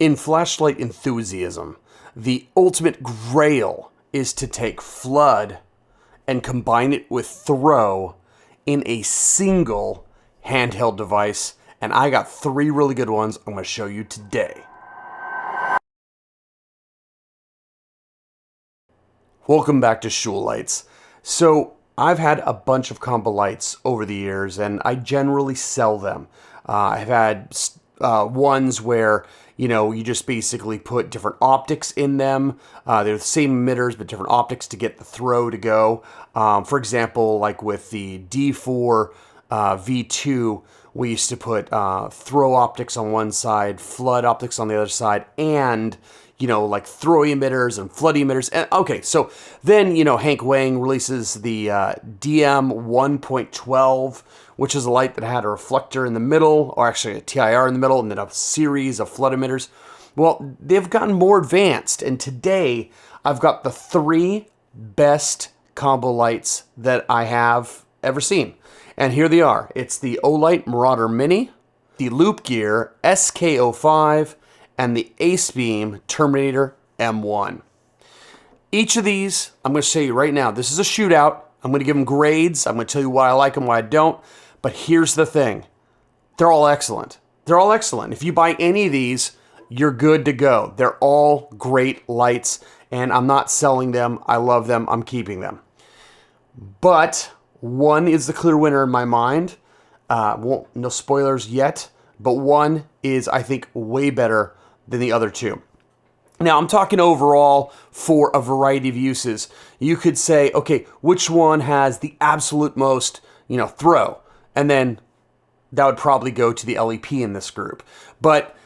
In flashlight enthusiasm, the ultimate grail is to take flood and combine it with throw in a single handheld device. And I got 3 really good ones I'm going to show you today. Welcome back to Shootout. So I've had a bunch of combo lights over the years, and I generally sell them. I've had ones where, you know, you just basically put different optics in them. They're the same emitters, but different optics to get the throw to go. For example, like with the D4 V2, we used to put throw optics on one side, flood optics on the other side, and, you know, like throw emitters and flood emitters. And okay, so then, you know, Hank Wang releases the DM 1.12, which is a light that had a reflector in the middle, or actually a TIR in the middle, and then a series of flood emitters. Well, they've gotten more advanced, and today I've got the 3 best combo lights that I have ever seen. And here they are. It's the Olight Marauder Mini, the Loop Gear SK05, and the Ace Beam Terminator M1. Each of these, I'm going to show you right now. This is a shootout. I'm going to give them grades. I'm going to tell you why I like them, why I don't. But here's the thing. They're all excellent. They're all excellent. If you buy any of these, you're good to go. They're all great lights, and I'm not selling them. I love them. I'm keeping them. But one is the clear winner in my mind. No spoilers yet, but one is, I think, way better than the other 2. Now, I'm talking overall for a variety of uses. You could say, okay, which one has the absolute most, you know, throw? And then that would probably go to the LEP in this group. But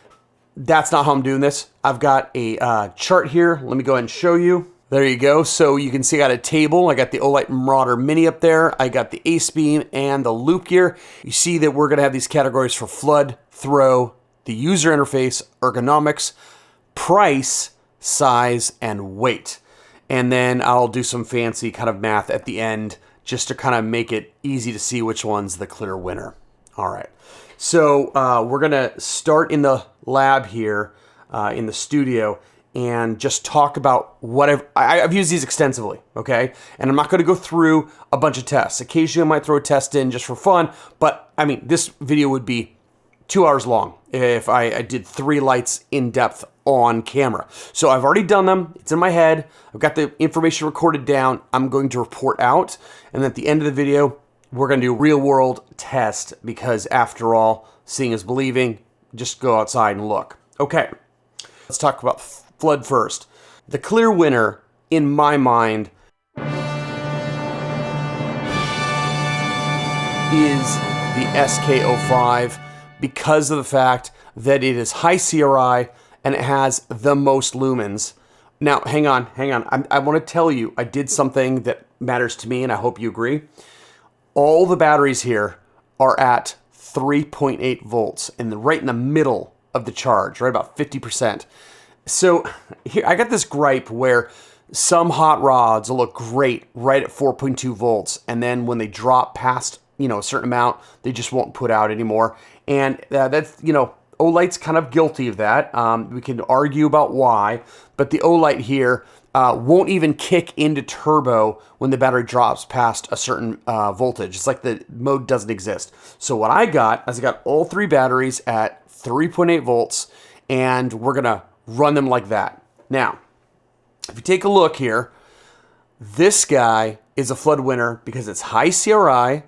that's not how I'm doing this. I've got a chart here. Let me go ahead and show you. There you go. So you can see I got a table. I got the Olight Marauder Mini up there. I got the Ace Beam and the Loop Gear. You see that we're going to have these categories for flood, throw, the user interface, ergonomics, price, size, and weight. And then I'll do some fancy kind of math at the end just to kind of make it easy to see which one's the clear winner. All right. So we're going to start in the lab here in the studio and just talk about what I've used these extensively, okay? And I'm not going to go through a bunch of tests. Occasionally I might throw a test in just for fun, but I mean, this video would be 2 hours long if I did 3 lights in depth on camera. So I've already done them. It's in my head. I've got the information recorded down. I'm going to report out. And at the end of the video, we're going to do a real world test because after all, seeing is believing. Just go outside and look. Okay, let's talk about flood first. The clear winner in my mind is the SK05 because of the fact that it is high CRI and it has the most lumens. Now, hang on. I want to tell you, I did something that matters to me, and I hope you agree. All the batteries here are at 3.8 volts, and right in the middle of the charge, right about 50%. So here, I got this gripe where some hot rods will look great right at 4.2 volts, and then when they drop past, you know, a certain amount, they just won't put out anymore. And that's, you know, Olight's kind of guilty of that. We can argue about why, but the Olight here won't even kick into turbo when the battery drops past a certain voltage. It's like the mode doesn't exist. So what I got is I got all 3 batteries at 3.8 volts, and we're going to run them like that. Now, if you take a look here, this guy is a flood winner because it's high CRI,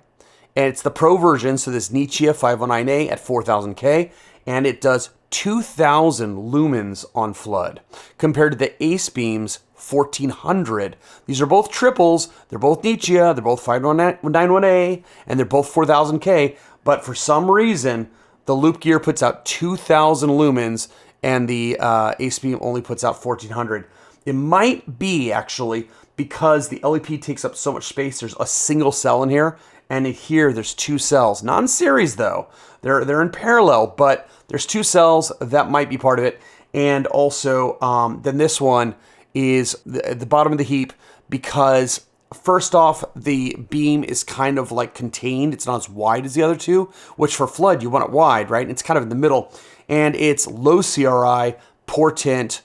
and it's the Pro version, so this Nichia 509A at 4000K, and it does 2000 lumens on flood, compared to the Ace Beam's 1400. These are both triples, they're both Nichia, they're both 591A, and they're both 4000K, but for some reason, the Loop Gear puts out 2000 lumens, and the Ace Beam only puts out 1400. It might be, actually, because the LEP takes up so much space, there's a single cell in here, and here there's 2 cells. Not in series, though. They're in parallel, but there's 2 cells. That might be part of it. And also, then this one is the bottom of the heap because, first off, the beam is kind of like contained. It's not as wide as the other 2, which for flood, you want it wide, right? It's kind of in the middle. And it's low CRI, poor tint.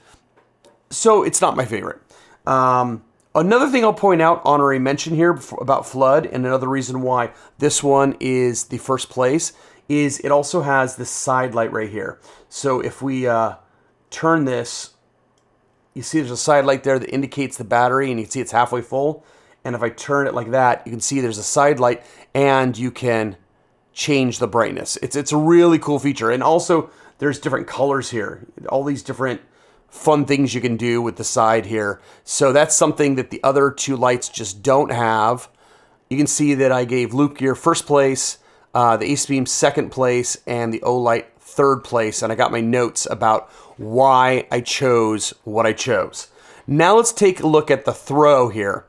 So it's not my favorite. Another thing I'll point out, honorary mention here about Flood, and another reason why this one is the first place, is it also has this side light right here. So if we turn this, you see there's a side light there that indicates the battery, and you can see it's halfway full. And if I turn it like that, you can see there's a side light, and you can change the brightness. It's a really cool feature. And also, there's different colors here. All these different fun things you can do with the side here. So that's something that the other two lights just don't have. You can see that I gave Loop Gear first place, the Ace Beam second place, and the Olight third place. And I got my notes about why I chose what I chose. Now let's take a look at the throw here.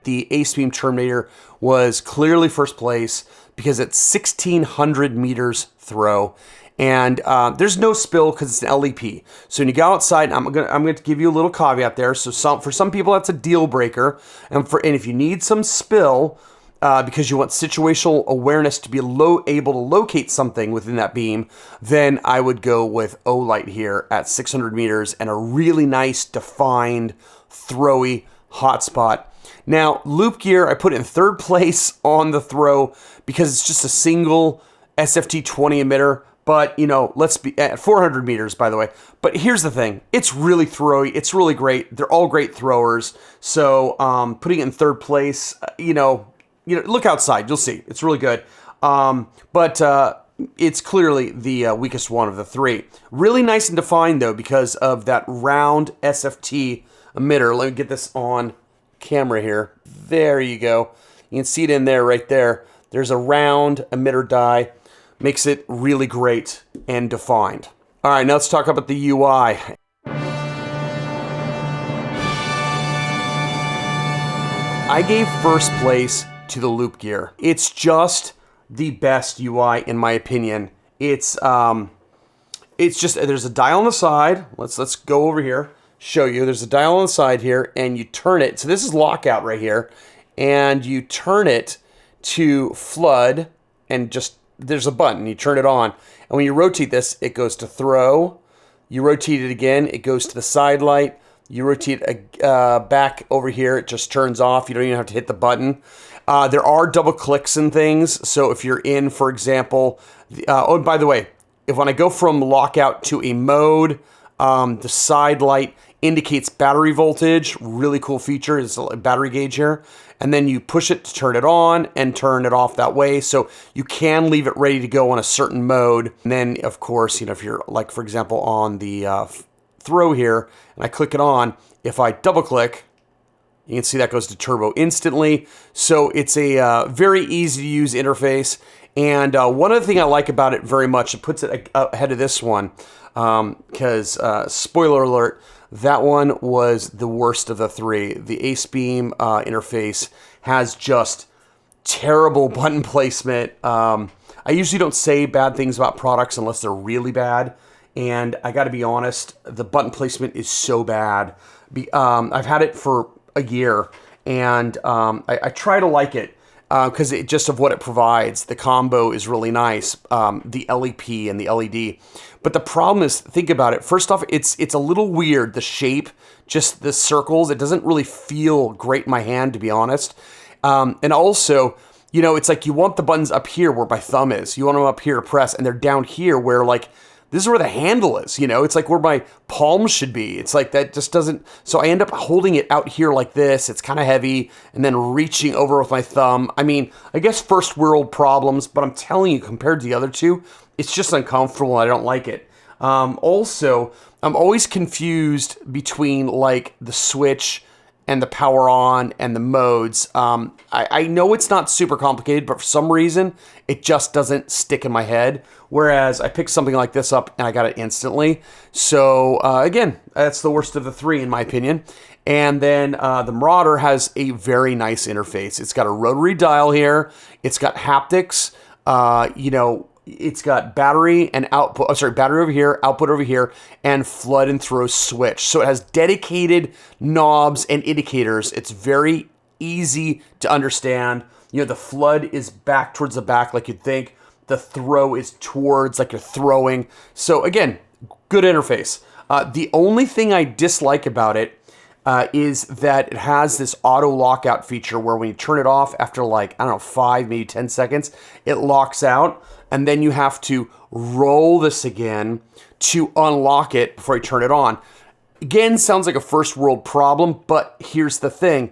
The Ace Beam Terminator was clearly first place because it's 1,600 meters throw, and there's no spill because it's an LEP. So when you go outside, I'm going to give you a little caveat there. So for some people that's a deal breaker, and if you need some spill because you want situational awareness to be able to locate something within that beam, then I would go with Olight here at 600 meters and a really nice defined throwy hotspot. Now, Loop Gear, I put in third place on the throw because it's just a single SFT20 emitter. But, you know, let's be at 400 meters, by the way. But here's the thing. It's really throwy. It's really great. They're all great throwers. So putting it in third place, you know, look outside. You'll see. It's really good. But it's clearly the weakest one of the three. Really nice and defined, though, because of that round SFT emitter. Let me get this on camera here. There you go. You can see it in there right there. There's a round emitter die. Makes it really great and defined. All right, now let's talk about the UI. I gave first place to the Loop Gear. It's just the best UI in my opinion. It's just, there's a dial on the side. Let's go over here. Show you. There's a dial on the side here, and you turn it. So this is lockout right here, and you turn it to flood, and just there's a button. You turn it on, and when you rotate this, it goes to throw. You rotate it again, it goes to the side light. You rotate back over here, it just turns off. You don't even have to hit the button. There are double clicks and things. So if you're in, for example, oh, by the way, when I go from lockout to a mode, the side light indicates battery voltage. Really cool feature. It's a battery gauge here. And then you push it to turn it on and turn it off that way. So you can leave it ready to go on a certain mode. And then, of course, you know, if you're like, for example, on the throw here, and I click it on, if I double click, you can see that goes to turbo instantly. So it's a very easy to use interface. And one other thing I like about it very much, it puts it ahead of this one, because spoiler alert, that one was the worst of the three. The Ace Beam interface has just terrible button placement. I usually don't say bad things about products unless they're really bad. And I got to be honest, the button placement is so bad. I've had it for a year, and I try to like it because it just of what it provides. The combo is really nice, the LEP and the LED. But the problem is, think about it. First off, it's a little weird, the shape, just the circles. It doesn't really feel great in my hand, to be honest. And also, you know, it's like you want the buttons up here where my thumb is. You want them up here to press, and they're down here where, like, this is where the handle is, you know? It's like where my palm should be. It's like that just doesn't... So I end up holding it out here like this. It's kind of heavy, and then reaching over with my thumb. I mean, I guess first world problems, but I'm telling you, compared to the other two, it's just uncomfortable, and I don't like it. Also, I'm always confused between, like, the switch and the power on and the modes. I know it's not super complicated, but for some reason, it just doesn't stick in my head. Whereas I picked something like this up and I got it instantly. So again, that's the worst of the three in my opinion. And then the Marauder has a very nice interface. It's got a rotary dial here. It's got haptics. You know, it's got battery and output. Oh, sorry, battery over here, output over here, and flood and throw switch. So it has dedicated knobs and indicators. It's very easy to understand. the flood is back towards the back like you'd think. The throw is towards like you're throwing. So again, good interface. The only thing I dislike about it is that it has this auto lockout feature where when you turn it off after like, I don't know, 5, maybe 10 seconds, it locks out. And then you have to roll this again to unlock it before you turn it on. Again, sounds like a first world problem, but here's the thing.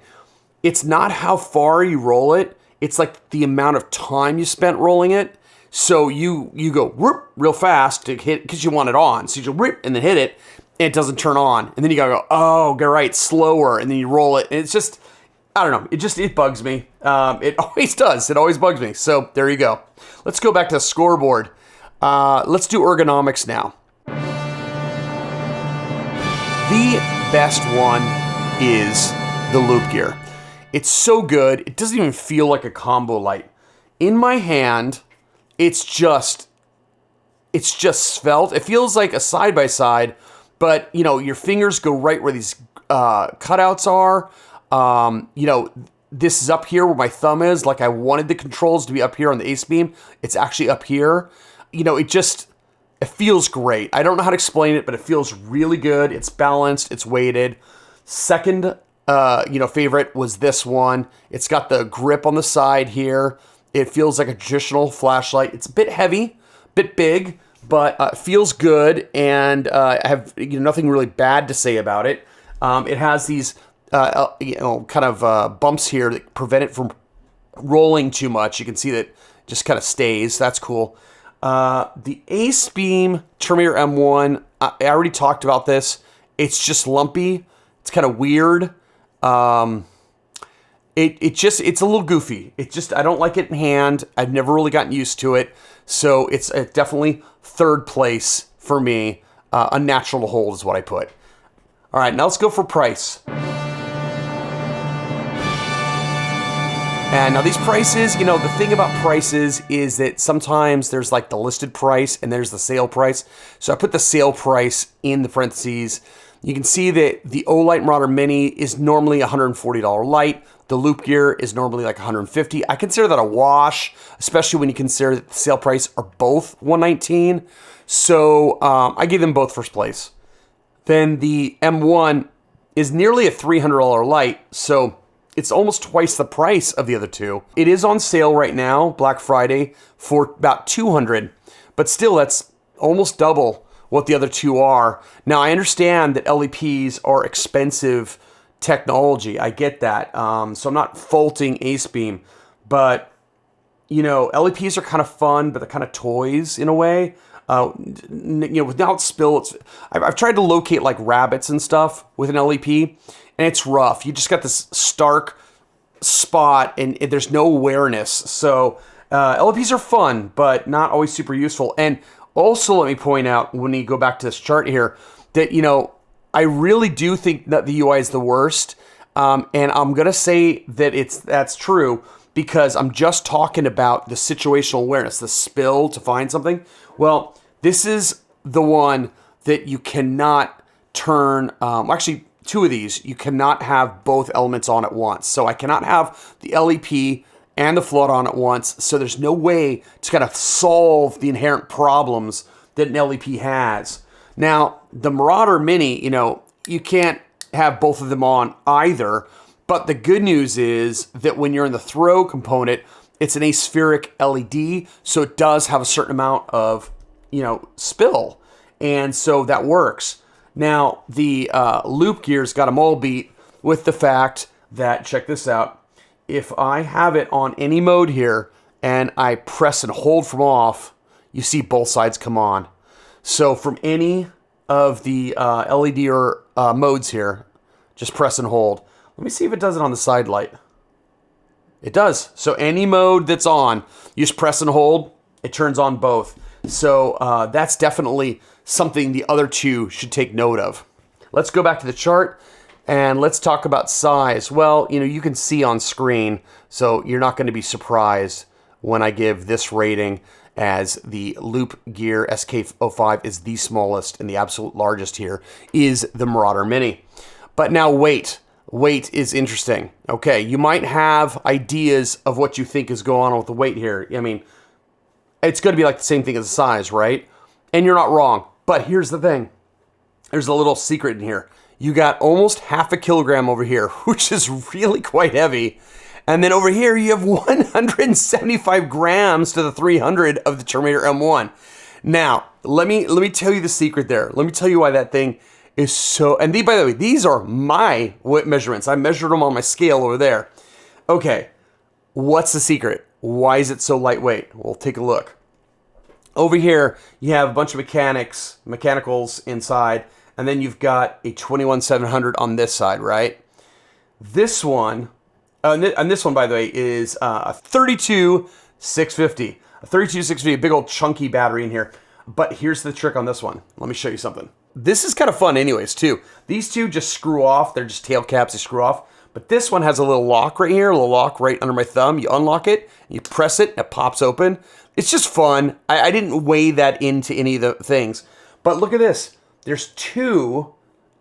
It's not how far you roll it. It's like the amount of time you spent rolling it. So you go whoop, real fast to hit because you want it on. So you rip and then hit it, and it doesn't turn on. And then you gotta go, oh, go right, slower, and then you roll it. And it's just, I don't know. It bugs me. It always does. It always bugs me. So there you go. Let's go back to the scoreboard. Let's do ergonomics now. The best one is the loop gear. It's so good. It doesn't even feel like a combo light. In my hand, it's just svelte. It feels like a side-by-side, but your fingers go right where these cutouts are. This is up here where my thumb is. Like I wanted the controls to be up here on the Ace Beam. It's actually up here. It feels great. I don't know how to explain it, but it feels really good. It's balanced. It's weighted. Second, favorite was this one. It's got the grip on the side here. It feels like a traditional flashlight. It's a bit heavy, bit big, but feels good. And I have nothing really bad to say about it. It has these bumps here that prevent it from rolling too much. You can see that it just kind of stays. That's cool. The Ace Beam Terminator M1, I already talked about this. It's just lumpy. It's kind of weird. It's a little goofy. I don't like it in hand. I've never really gotten used to it. So it's definitely third place for me. Unnatural to hold is what I put. All right, now let's go for price. And now these prices, the thing about prices is that sometimes there's like the listed price and there's the sale price. So I put the sale price in the parentheses. You can see that the Olight Marauder Mini is normally $140 light. The loop gear is normally like $150. I consider that a wash, especially when you consider that the sale price are both $119. So I gave them both first place. Then the M1 is nearly a $300 light. So it's almost twice the price of the other two. It is on sale right now, Black Friday, for about $200, but still that's almost double what the other two are. Now I understand that LEPs are expensive technology. I get that. So I'm not faulting Ace Beam, but LEPs are kind of fun, but they're kind of toys in a way. Without spill, I've tried to locate like rabbits and stuff with an LEP, and it's rough. You just got this stark spot, and there's no awareness. So LEPs are fun, but not always super useful. And also, let me point out, when you go back to this chart here, that, I really do think that the UI is the worst. And I'm going to say that that's true because I'm just talking about the situational awareness, the spill to find something. Well, this is the one that you cannot turn, actually, two of these, you cannot have both elements on at once. So I cannot have the LEP and the flood on at once. So there's no way to kind of solve the inherent problems that an LEP has. Now, the Marauder Mini, you can't have both of them on either. But the good news is that when you're in the throw component, it's an aspheric LED. So it does have a certain amount of, spill. And so that works. Now, the loop gear's got them all beat with the fact that, check this out, if I have it on any mode here and I press and hold from off, you see both sides come on. So from any of the LED or modes here, just press and hold. Let me see if it does it on the side light. It does. So any mode that's on, you just press and hold, it turns on both. So that's definitely something the other two should take note of. Let's go back to the chart and let's talk about size. Well, you can see on screen, so you're not going to be surprised when I give this rating, as the Loop Gear SK05 is the smallest and the absolute largest here is the Marauder Mini. But now wait, weight is interesting. Okay, you might have ideas of what you think is going on with the weight here. I mean, it's going to be like the same thing as the size, right? And you're not wrong. But here's the thing. There's a little secret in here. You got almost half a kilogram over here, which is really quite heavy. And then over here, you have 175 grams to the 300 of the Terminator M1. Now, let me tell you the secret there. Let me tell you why that thing is so... And by the way, these are my weight measurements. I measured them on my scale over there. Okay, what's the secret? Why is it so lightweight? We'll take a look. Over here, you have a bunch of mechanicals inside, and then you've got a 21700 on this side, right? This one, and this one, by the way, is a 32650. A 32650, a big old chunky battery in here. But here's the trick on this one. Let me show you something. This is kind of fun anyways, too. These two just screw off. They're just tail caps. They screw off. But this one has a little lock right here, a little lock right under my thumb. You unlock it, you press it, and it pops open. It's just fun. I didn't weigh that into any of the things. But look at this. There's two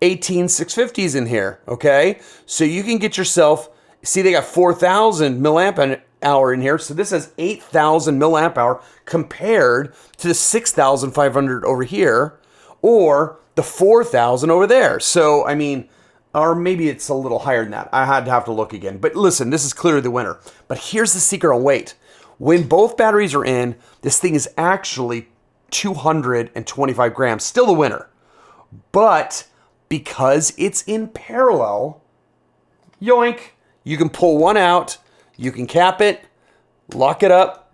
18650s in here, okay? So you can get yourself, see they got 4,000 milliamp hour in here. So this has 8,000 milliamp hour compared to the 6,500 over here or the 4,000 over there. So, I mean... Or maybe it's a little higher than that. I had to have to look again. But listen, this is clearly the winner. But here's the secret on weight. When both batteries are in, this thing is actually 225 grams. Still the winner. But because it's in parallel, yoink, you can pull one out, you can cap it, lock it up.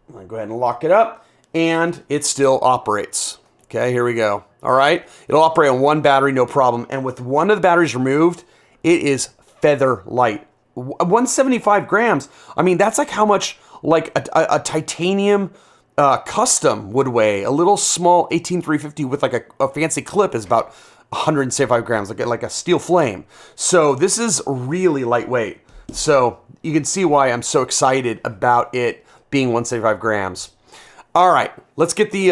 I'm going to go ahead and lock it up, and it still operates. Okay, here we go. All right, it'll operate on one battery, no problem. And with one of the batteries removed, it is feather light. 175 grams. I mean, that's like how much like a titanium custom would weigh. A little small 18350 with like a fancy clip is about 175 grams, like a steel flame. So this is really lightweight. So you can see why I'm so excited about it being 175 grams. All right, let's get the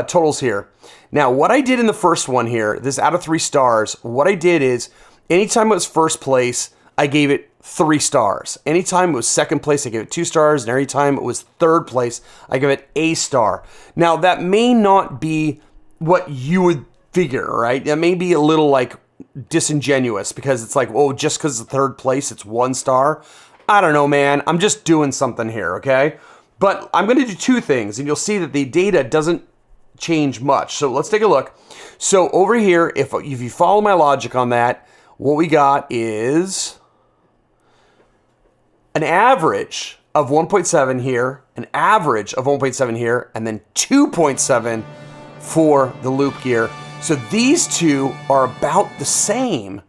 totals here. Now, what I did in the first one here, this out of 3 stars, what I did is anytime it was first place, I gave it 3 stars. Anytime it was second place, I gave it 2 stars. And every time it was third place, I give it a star. Now, that may not be what you would figure, right? That may be a little like disingenuous because it's like, oh, just because it's third place, it's 1 star. I don't know, man. I'm just doing something here, okay? But I'm going to do 2 things, and you'll see that the data doesn't change much. So let's take a look. So over here, if you follow my logic on that, what we got is an average of 1.7 here, an average of 1.7 here, and then 2.7 for the loop gear. So these two are about the same.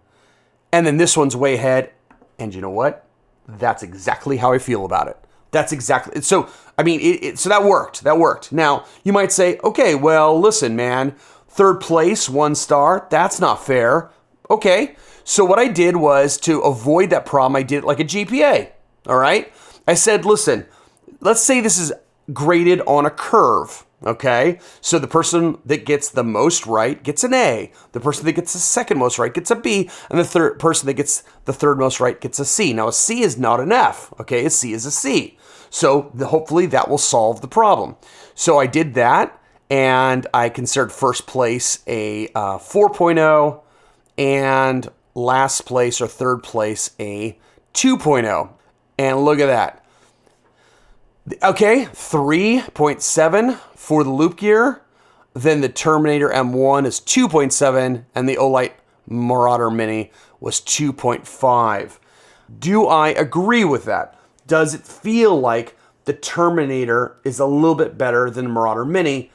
And then this one's way ahead. And you know what? That's exactly how I feel about it. That's exactly, so, I mean, so that worked. That worked. Now, you might say, okay, well, listen, man, third place, 1 star, that's not fair. Okay, so what I did was to avoid that problem, I did it like a GPA, all right? I said, listen, let's say this is graded on a curve, okay? So the person that gets the most right gets an A. The person that gets the second most right gets a B. And the third person that gets the third most right gets a C. Now, a C is not an F, okay? A C is a C. So hopefully that will solve the problem. So I did that, and I considered first place a 4.0 and last place or third place a 2.0. And look at that. Okay, 3.7 for the loop gear. Then the Terminator M1 is 2.7, and the Olight Marauder Mini was 2.5. Do I agree with that? Does it feel like the Terminator is a little bit better than the Marauder Mini?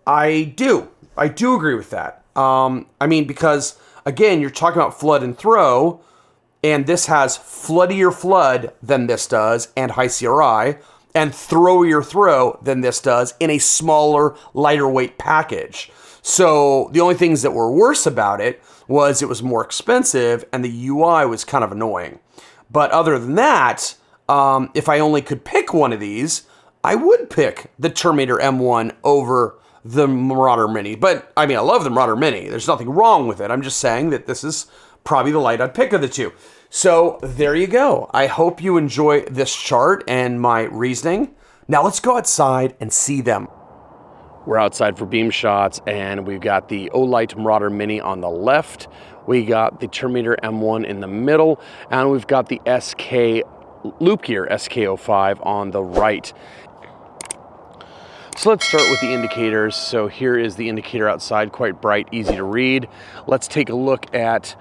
I do. I do agree with that. I mean, because, again, you're talking about flood and throw, and this has floodier flood than this does, and high CRI, and throwier throw than this does in a smaller, lighter weight package. So the only things that were worse about it was more expensive, and the UI was kind of annoying. But other than that, if I only could pick one of these, I would pick the Terminator M1 over the Marauder Mini. But, I mean, I love the Marauder Mini. There's nothing wrong with it. I'm just saying that this is probably the light I'd pick of the two. So there you go. I hope you enjoy this chart and my reasoning. Now let's go outside and see them. We're outside for Beamshots, and we've got the Olight Marauder Mini on the left. We got the Terminator M1 in the middle, and we've got the SK Loop Gear SK05 on the right. So let's start with the indicators. So here is the indicator outside, quite bright, easy to read. Let's take a look at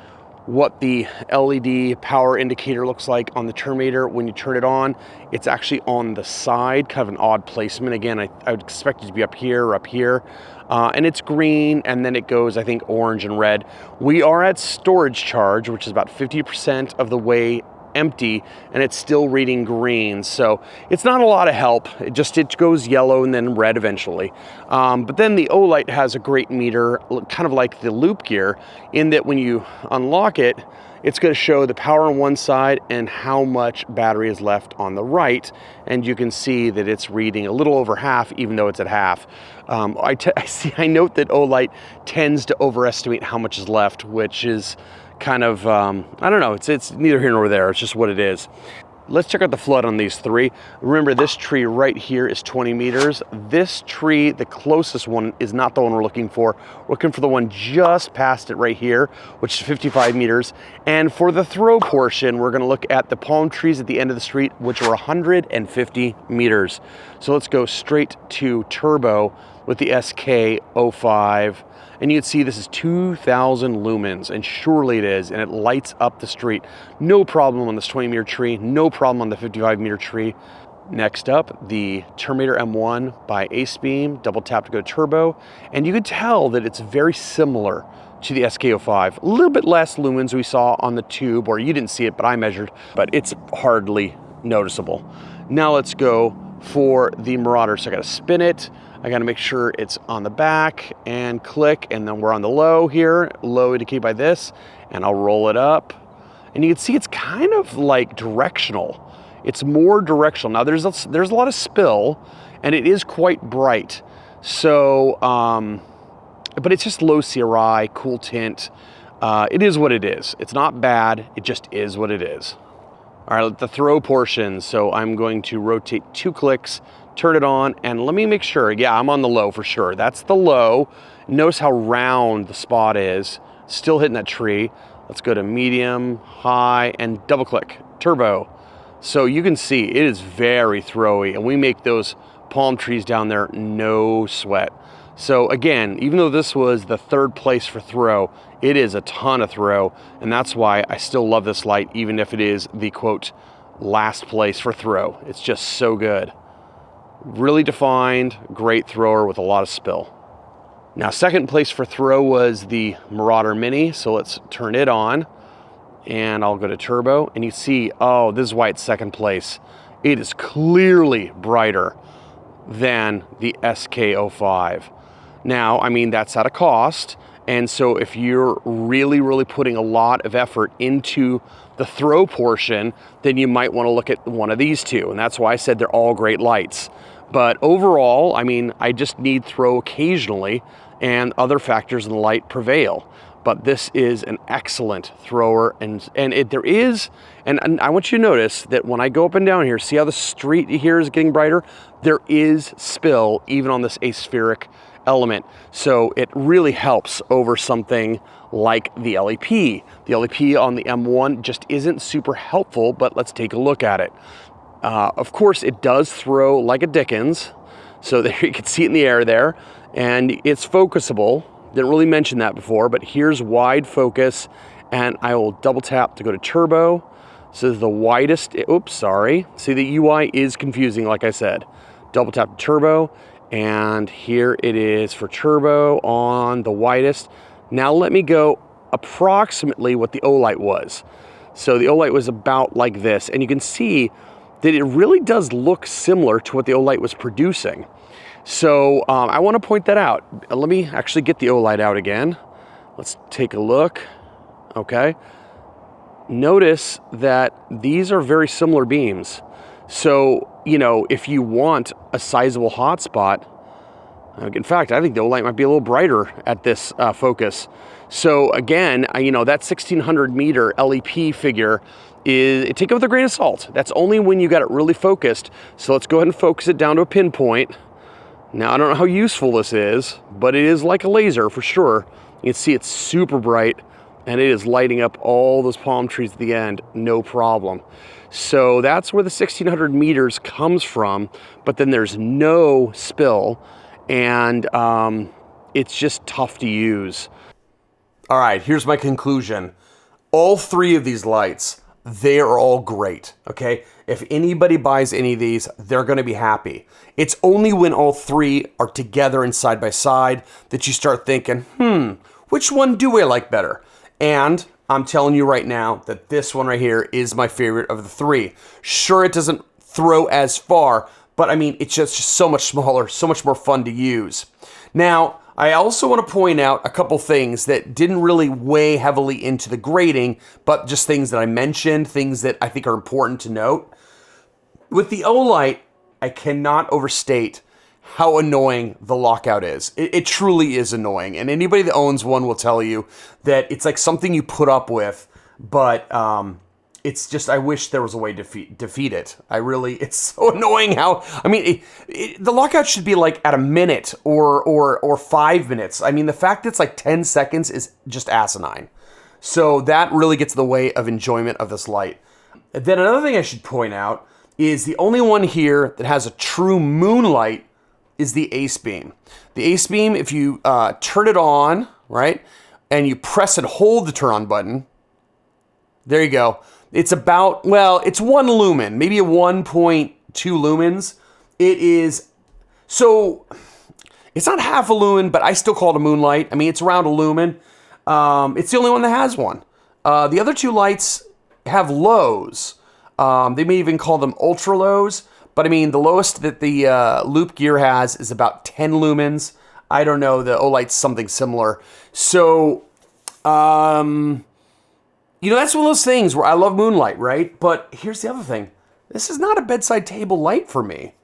what the LED power indicator looks like on the Terminator. When you turn it on, it's actually on the side, kind of an odd placement. Again, I would expect it to be up here or up here. And it's green, and then it goes, I think, orange and red. We are at storage charge, which is about 50% of the way empty, and it's still reading green, so it's not a lot of help. It goes yellow and then red eventually. But then the Olight has a great meter, kind of like the Loop Gear, in that when you unlock it, it's going to show the power on one side and how much battery is left on the right, and you can see that it's reading a little over half, even though it's at half. I note that Olight tends to overestimate how much is left, which is kind of, I don't know, it's neither here nor there, it's just what it is. Let's check out the flood on these three. Remember, this tree right here is 20 meters. This tree, the closest one, is not the one we're looking for. We're looking for the one just past it right here, which is 55 meters. And for the throw portion, we're gonna look at the palm trees at the end of the street, which are 150 meters. So let's go straight to turbo with the SK05. And you can see this is 2,000 lumens, and surely it is, and it lights up the street. No problem on this 20-meter tree, no problem on the 55-meter tree. Next up, the Terminator M1 by Ace Beam, double tap to go to turbo, and you can tell that it's very similar to the SK05. A little bit less lumens we saw on the tube, or you didn't see it, but I measured, but it's hardly noticeable. Now let's go for the Marauder. So I gotta spin it, I gotta make sure it's on the back and click, and then we're on the low here, low indicated by this, and I'll roll it up. And you can see it's kind of like directional. It's more directional. Now there's a lot of spill, and it is quite bright. So, but it's just low CRI, cool tint. It is what it is. It's not bad, it just is what it is. All right, the throw portion. So I'm going to rotate 2 clicks, turn it on, and let me make sure. Yeah, I'm on the low for sure. That's the low. Notice how round the spot is. Still hitting that tree. Let's go to medium, high, and double click, turbo. So you can see it is very throwy, and we make those palm trees down there no sweat. So again, even though this was the 3rd place for throw, it is a ton of throw, and that's why I still love this light, even if it is the, quote, last place for throw. It's just so good. Really defined, great thrower with a lot of spill. Now, 2nd place for throw was the Marauder Mini, so let's turn it on, and I'll go to turbo, and you see, oh, this is why it's 2nd place. It is clearly brighter than the SK05. Now, I mean, that's at a cost, and so if you're really, really putting a lot of effort into the throw portion, then you might want to look at one of these two, and that's why I said they're all great lights. But overall, I mean, I just need throw occasionally, and other factors in the light prevail. But this is an excellent thrower, and I want you to notice that when I go up and down here, see how the street here is getting brighter? There is spill even on this aspheric element. So it really helps over something like the LEP. The LEP on the M1 just isn't super helpful, but let's take a look at it. Of course, it does throw like a Dickens. So there you can see it in the air there, and it's focusable. Didn't really mention that before, but here's wide focus, and I will double tap to go to turbo. So the widest, oops, sorry. See, the UI is confusing, like I said. Double tap to turbo, and here it is for turbo on the widest. Now let me go approximately what the Olight was. So the Olight was about like this, and you can see that it really does look similar to what the Olight was producing. So I want to point that out. Let me actually get the Olight out again. Let's take a look. Okay. Notice that these are very similar beams. So, you know, if you want a sizable hotspot, In fact, I think the Olight might be a little brighter at this focus. So again, you know, that 1600 meter LEP figure take it with a grain of salt. That's only when you got it really focused. So let's go ahead and focus it down to a pinpoint. Now, I don't know how useful this is, but it is like a laser for sure. You can see it's super bright, and it is lighting up all those palm trees at the end, no problem. So that's where the 1600 meters comes from, but then there's no spill, and it's just tough to use. All right, here's my conclusion. All three of these lights, they are all great, okay? If anybody buys any of these, they're gonna be happy. It's only when all three are together and side by side that you start thinking, which one do I like better? And I'm telling you right now that this one right here is my favorite of the three. Sure, it doesn't throw as far, but I mean, it's just so much smaller, so much more fun to use. Now, I also want to point out a couple things that didn't really weigh heavily into the grading, but just things that I mentioned, things that I think are important to note. With the Olight, I cannot overstate how annoying the lockout is. It truly is annoying, and anybody that owns one will tell you that it's like something you put up with, but it's just, I wish there was a way to defeat it. It's so annoying how, I mean, the lockout should be like at a minute or 5 minutes. I mean, the fact that it's like 10 seconds is just asinine. So that really gets in the way of enjoyment of this light. And then another thing I should point out is the only one here that has a true moonlight is the Ace Beam. The Ace Beam, if you turn it on, right, and you press and hold the turn on button, there you go. It's about, well, it's 1 lumen, maybe a 1.2 lumens. It is, so it's not half a lumen, but I still call it a moonlight. I mean, it's around a lumen. It's the only one that has one. The other two lights have lows. They may even call them ultra lows, but I mean, the lowest that the Loop Gear has is about 10 lumens. I don't know, the Olight's something similar. So, you know, that's one of those things where I love moonlight, right? But here's the other thing. This is not a bedside table light for me.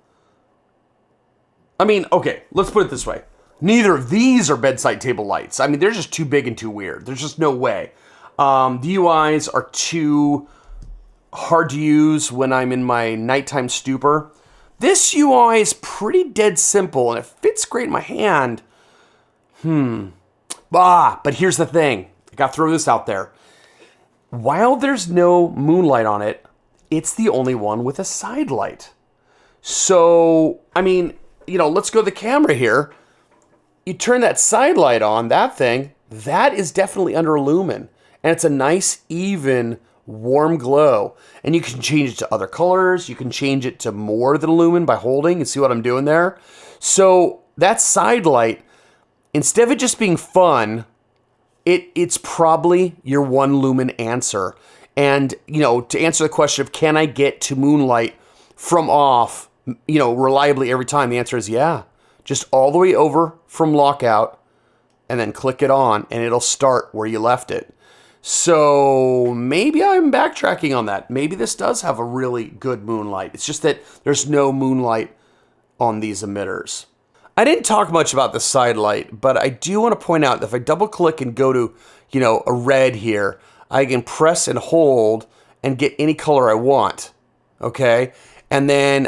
I mean, okay, let's put it this way. Neither of these are bedside table lights. I mean, they're just too big and too weird. There's just no way. The UIs are too hard to use when I'm in my nighttime stupor. This UI is pretty dead simple, and it fits great in my hand. But here's the thing. I gotta throw this out there. While there's no moonlight on it, it's the only one with a side light. So, I mean, you know, let's go to the camera here. You turn that side light on, that thing, that is definitely under a lumen. And it's a nice, even, warm glow. And you can change it to other colors. You can change it to more than a lumen by holding. You see what I'm doing there? So, that side light, instead of it just being fun, it's probably your 1 lumen answer. And, you know, to answer the question of can I get to moonlight from off, you know, reliably every time, the answer is yeah. Just all the way over from lockout and then click it on and it'll start where you left it. So maybe I'm backtracking on that. Maybe this does have a really good moonlight. It's just that there's no moonlight on these emitters. I didn't talk much about the side light, but I do want to point out that if I double click and go to, you know, a red here, I can press and hold and get any color I want, okay? And then,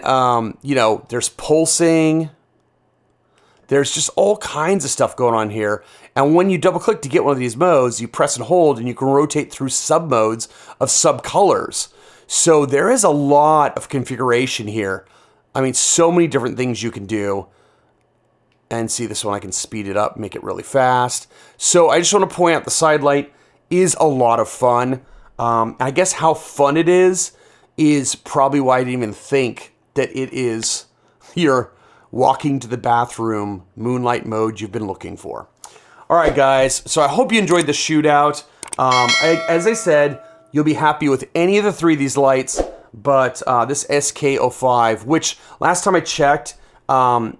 you know, there's pulsing. There's just all kinds of stuff going on here. And when you double click to get one of these modes, you press and hold and you can rotate through sub modes of sub colors. So there is a lot of configuration here. I mean, so many different things you can do. And see, this one I can speed it up, make it really fast. So I just want to point out the side light is a lot of fun. I guess how fun it is probably why I didn't even think that it is your walking to the bathroom moonlight mode you've been looking for. All right, guys. So I hope you enjoyed the Shootout. As I said, you'll be happy with any of the 3 of these lights, but this SK05, which last time I checked,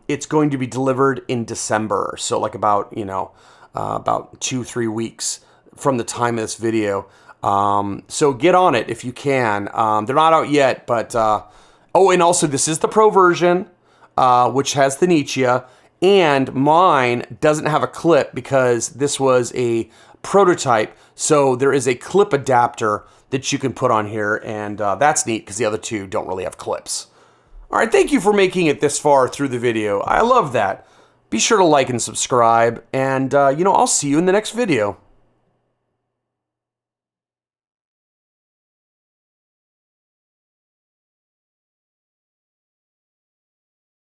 it's going to be delivered in December. So like about, you know, about 2-3 weeks from the time of this video. So get on it if you can. They're not out yet, but, oh, and also this is the Pro version, which has the Nichia, And mine doesn't have a clip because this was a prototype. So there is a clip adapter that you can put on here, and that's neat because the other two don't really have clips. All right, thank you for making it this far through the video. I love that. Be sure to like and subscribe, and I'll see you in the next video.